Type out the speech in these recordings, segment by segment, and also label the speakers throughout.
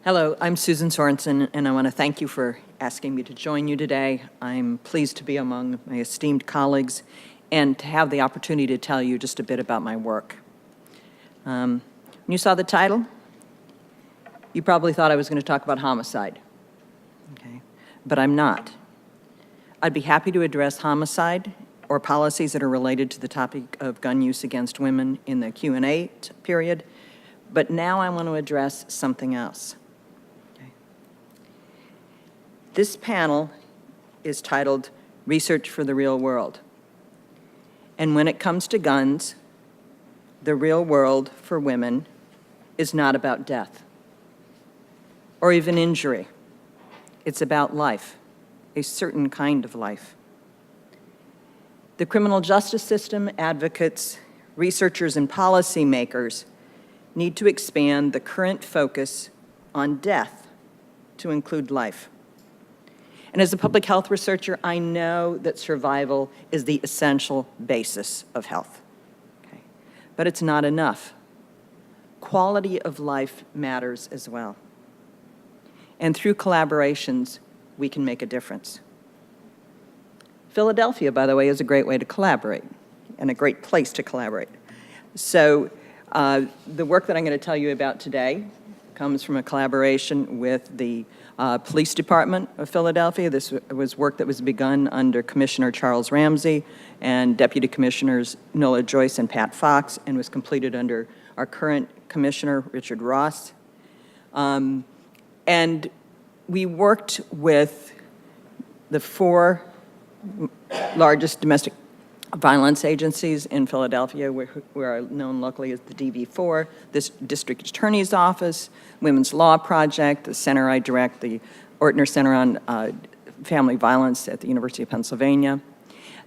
Speaker 1: Hello, I'm Susan Sorenson, and I want to thank you for asking me to join you today. I'm pleased to be among my esteemed colleagues and to have the opportunity to tell you just a bit about my work. When you saw the title, you probably thought I was going to talk about homicide, okay? But I'm not. I'd be happy to address homicide or policies that are related to the topic of gun use against women in the Q&A period, but now I want to address something else. This panel is titled Research for the Real World. And when it comes to guns, the real world for women is not about death or even injury. It's about life, a certain kind of life. The criminal justice system, advocates, researchers, and policymakers need to expand the current focus on death to include life. And as a public health researcher, I know that survival is the essential basis of health. Okay. But it's not enough. Quality of life matters as well. And through collaborations, we can make a difference. Philadelphia, by the way, is a great way to collaborate and a great place to collaborate. So the work that I'm going to tell you about today comes from a collaboration with the Police Department of Philadelphia. This was work that was begun under Commissioner Charles Ramsey and Deputy Commissioners Nola Joyce and Pat Fox, and was completed under our current Commissioner, Richard Ross. And we worked with the 4 largest domestic violence agencies in Philadelphia, where are known locally as the DV4, this District Attorney's Office, Women's Law Project, the center I direct, the Ortner Center on Family Violence at the University of Pennsylvania.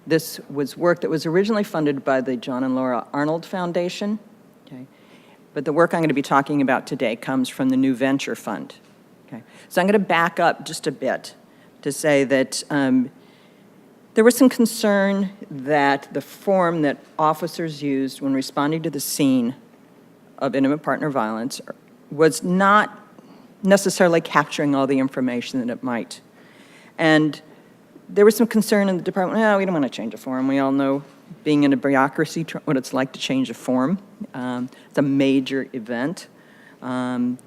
Speaker 1: This was work that was originally funded by the John and Laura Arnold Foundation, okay? But the work I'm going to be talking about today comes from the New Venture Fund. Okay? So I'm going to back up just a bit to say that there was some concern that the form that officers used when responding to the scene of intimate partner violence was not necessarily capturing all the information that it might. And there was some concern in the department, oh, we don't want to change a form. We all know, being in a bureaucracy, what it's like to change a form. It's a major event. And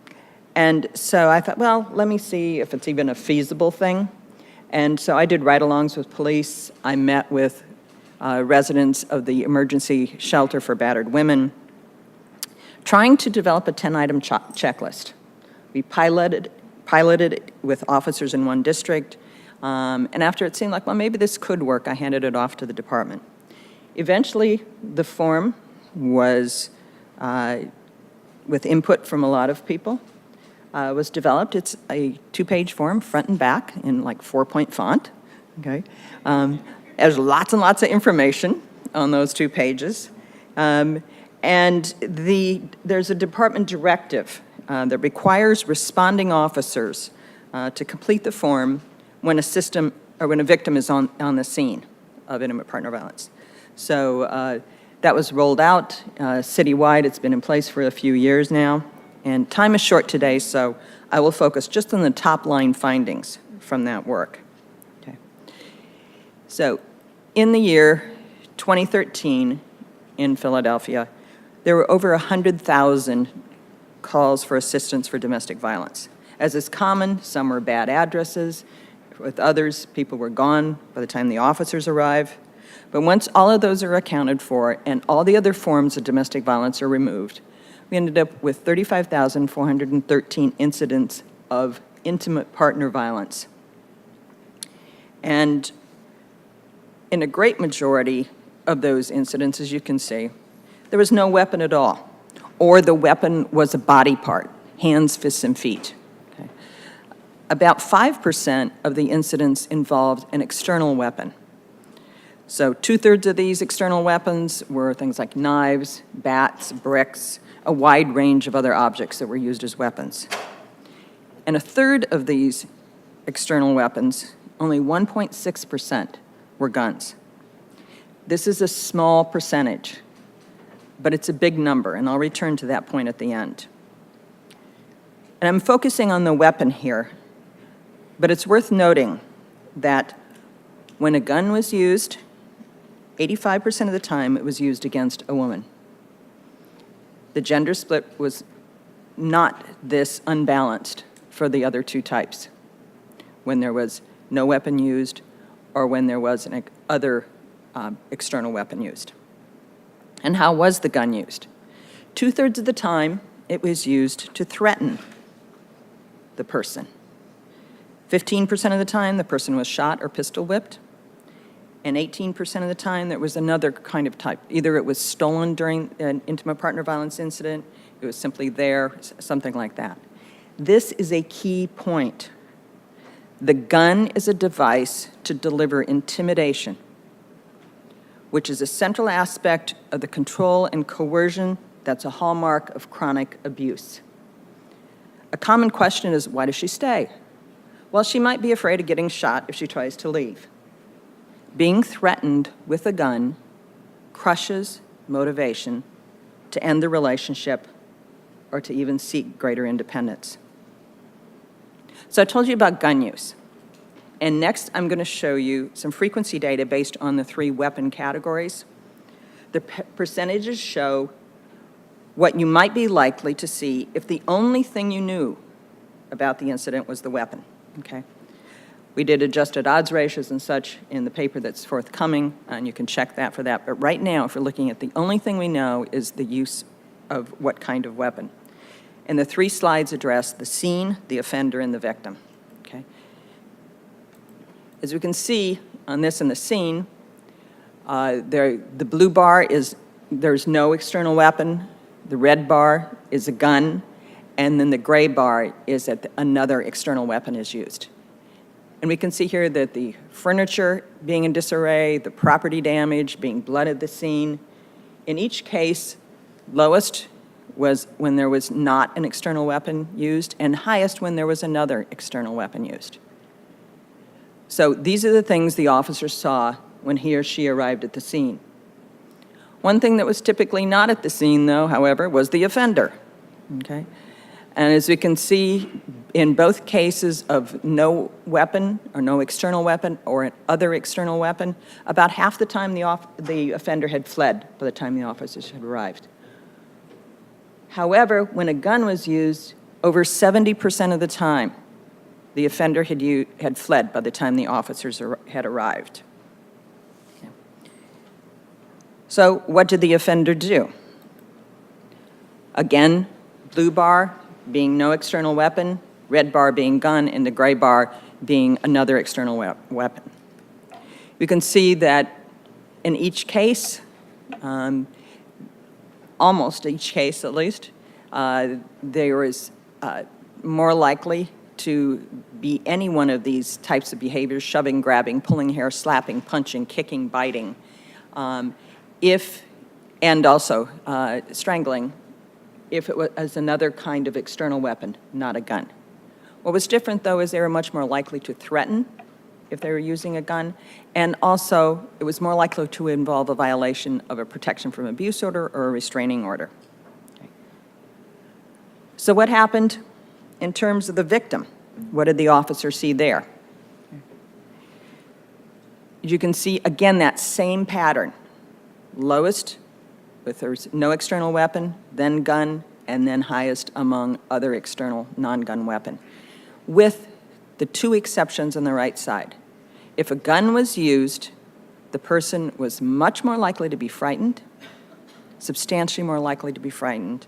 Speaker 1: so I thought, well, let me see if it's even a feasible thing. And so I did ride-alongs with police. I met with residents of the emergency shelter for battered women, trying to develop a 10-item checklist. We piloted it with officers in one district, and after it seemed like, well, maybe this could work, I handed it off to the department. Eventually, the form was, with input from a lot of people, was developed. It's a 2-page form, front and back, in like 4-point font. Okay, there's lots and lots of information on those 2 pages, and there's a department directive that requires responding officers to complete the form when when a victim is on the scene of intimate partner violence. So that was rolled out citywide. It's been in place for a few years now. And time is short today, so I will focus just on the top-line findings from that work. Okay. So in the year 2013 in Philadelphia, there were over 100,000 calls for assistance for domestic violence. As is common, some were bad addresses. With others, people were gone by the time the officers arrived. But once all of those are accounted for and all the other forms of domestic violence are removed, we ended up with 35,413 incidents of intimate partner violence. And in a great majority of those incidents, as you can see, there was no weapon at all, or the weapon was a body part, hands, fists, and feet. Okay. About 5% of the incidents involved an external weapon. So 2/3 of these external weapons were things like knives, bats, bricks, a wide range of other objects that were used as weapons. And 1/3 of these external weapons, only 1.6%, were guns. This is a small percentage, but it's a big number, and I'll return to that point at the end. And I'm focusing on the weapon here, but it's worth noting that when a gun was used, 85% of the time it was used against a woman. The gender split was not this unbalanced for the other two types, when there was no weapon used or when there was an other external weapon used. And how was the gun used? 2/3 of the time, it was used to threaten the person. 15% of the time, the person was shot or pistol whipped. And 18% of the time, there was another kind of type. Either it was stolen during an intimate partner violence incident, it was simply there, something like that. This is a key point. The gun is a device to deliver intimidation, which is a central aspect of the control and coercion that's a hallmark of chronic abuse. A common question is, why does she stay? Well, she might be afraid of getting shot if she tries to leave. Being threatened with a gun crushes motivation to end the relationship or to even seek greater independence. So I told you about gun use. And next, I'm going to show you some frequency data based on the 3 weapon categories. The percentages show what you might be likely to see if the only thing you knew about the incident was the weapon, okay? We did adjusted odds ratios and such in the paper that's forthcoming, and you can check that for that. But right now, if we're looking at the only thing we know is the use of what kind of weapon. And the 3 slides address the scene, the offender, and the victim, okay? As we can see on this in the scene, the blue bar is there's no external weapon, the red bar is a gun, and then the gray bar is that another external weapon is used. And we can see here that the furniture being in disarray, the property damage, being blood at the scene. In each case, lowest was when there was not an external weapon used, and highest when there was another external weapon used. So these are the things the officer saw when he or she arrived at the scene. One thing that was typically not at the scene, though, however, was the offender, okay? And as we can see, in both cases of no weapon or no external weapon or other external weapon, about half the time the offender had fled by the time the officers had arrived. However, when a gun was used, over 70% of the time, the offender had fled by the time the officers had arrived. Okay. So what did the offender do? Again, blue bar being no external weapon, red bar being gun, and the gray bar being another external weapon. We can see that in each case, almost each case at least, there is more likely to be any one of these types of behaviors: shoving, grabbing, pulling hair, slapping, punching, kicking, biting, and also strangling, if it was another kind of external weapon, not a gun. What was different, though, is they were much more likely to threaten if they were using a gun, and also it was more likely to involve a violation of a protection from abuse order or a restraining order. Okay. So what happened in terms of the victim? What did the officer see there? You can see, again, that same pattern. Lowest, if there's no external weapon, then gun, and then highest among other external non-gun weapon, with the 2 exceptions on the right side. If a gun was used, the person was much more likely to be frightened, substantially more likely to be frightened,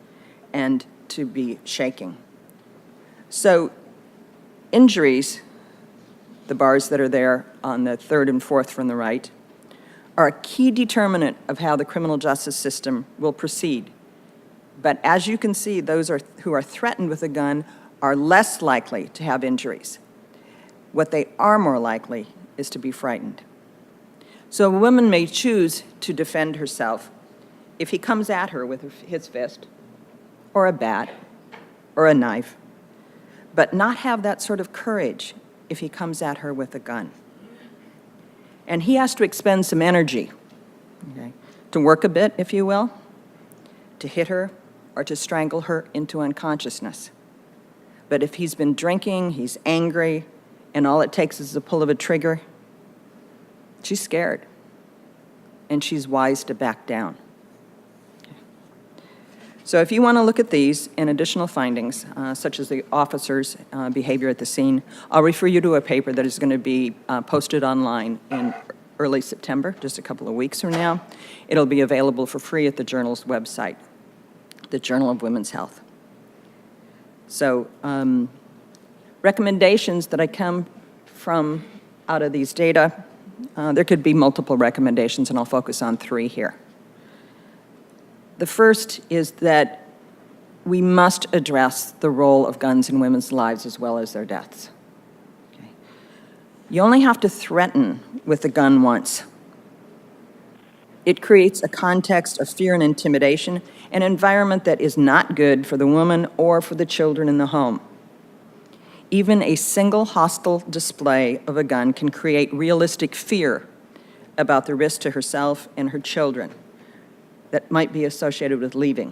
Speaker 1: and to be shaking. So injuries, the bars that are there on the 3rd and 4th from the right, are a key determinant of how the criminal justice system will proceed. But as you can see, those who are threatened with a gun are less likely to have injuries. What they are more likely is to be frightened. So a woman may choose to defend herself if he comes at her with his fist, or a bat, or a knife, but not have that sort of courage if he comes at her with a gun. And he has to expend some energy, okay, to work a bit, if you will, to hit her or to strangle her into unconsciousness. But if he's been drinking, he's angry, and all it takes is the pull of a trigger, she's scared, and she's wise to back down. So if you want to look at these and additional findings, such as the officer's behavior at the scene, I'll refer you to a paper that is going to be posted online in early September, just a couple of weeks from now. It'll be available for free at the journal's website, the Journal of Women's Health. So recommendations that I come from out of these data, there could be multiple recommendations, and I'll focus on 3 here. The first is that we must address the role of guns in women's lives as well as their deaths. Okay. You only have to threaten with a gun once. It creates a context of fear and intimidation, an environment that is not good for the woman or for the children in the home. Even a single hostile display of a gun can create realistic fear about the risk to herself and her children that might be associated with leaving.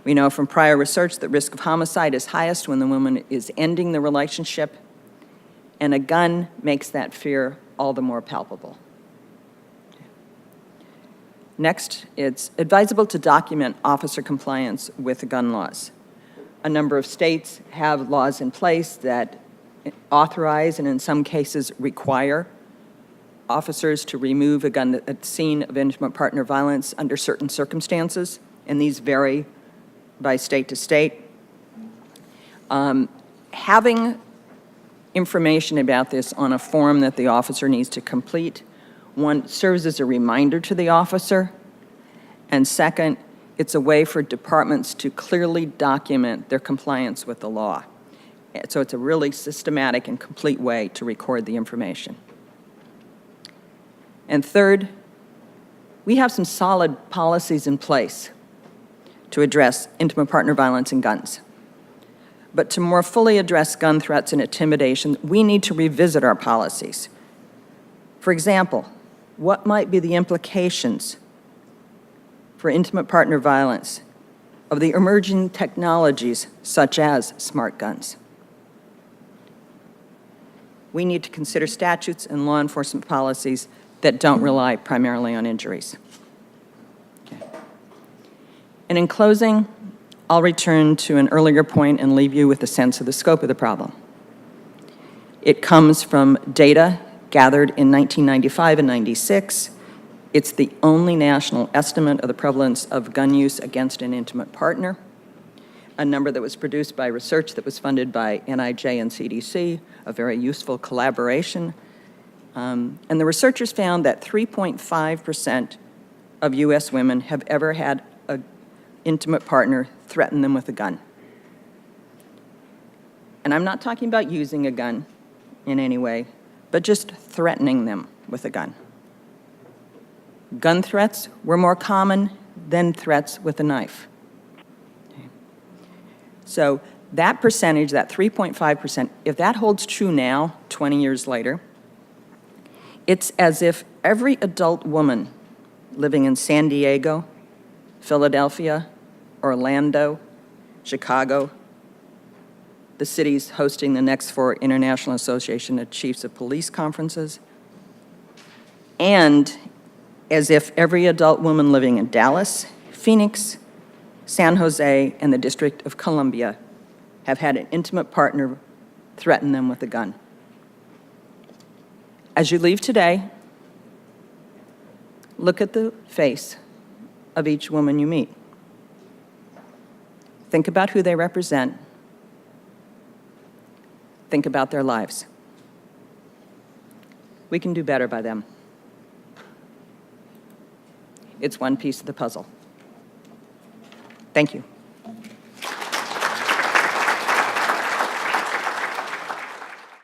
Speaker 1: We know from prior research that risk of homicide is highest when the woman is ending the relationship, and a gun makes that fear all the more palpable. Next, it's advisable to document officer compliance with the gun laws. A number of states have laws in place that authorize and in some cases require officers to remove a gun at the scene of intimate partner violence under certain circumstances, and these vary by state to state. Having information about this on a form that the officer needs to complete, one, serves as a reminder to the officer, and second, it's a way for departments to clearly document their compliance with the law. So it's a really systematic and complete way to record the information. And third, we have some solid policies in place to address intimate partner violence and guns. But to more fully address gun threats and intimidation, we need to revisit our policies. For example, what might be the implications for intimate partner violence of the emerging technologies such as smart guns? We need to consider statutes and law enforcement policies that don't rely primarily on injuries. Okay. And in closing, I'll return to an earlier point and leave you with a sense of the scope of the problem. It comes from data gathered in 1995 and 96. It's the only national estimate of the prevalence of gun use against an intimate partner, a number that was produced by research that was funded by NIJ and CDC, a very useful collaboration. And the researchers found that 3.5% of U.S. women have ever had an intimate partner threaten them with a gun. And I'm not talking about using a gun in any way, but just threatening them with a gun. Gun threats were more common than threats with a knife. Okay. So that percentage, that 3.5%, if that holds true now, 20 years later, it's as if every adult woman living in San Diego, Philadelphia, Orlando, Chicago, the cities hosting the next 4 International Association of Chiefs of Police conferences, and as if every adult woman living in Dallas, Phoenix, San Jose, and the District of Columbia have had an intimate partner threaten them with a gun. As you leave today, look at the face of each woman you meet. Think about who they represent. Think about their lives. We can do better by them. It's one piece of the puzzle. Thank you.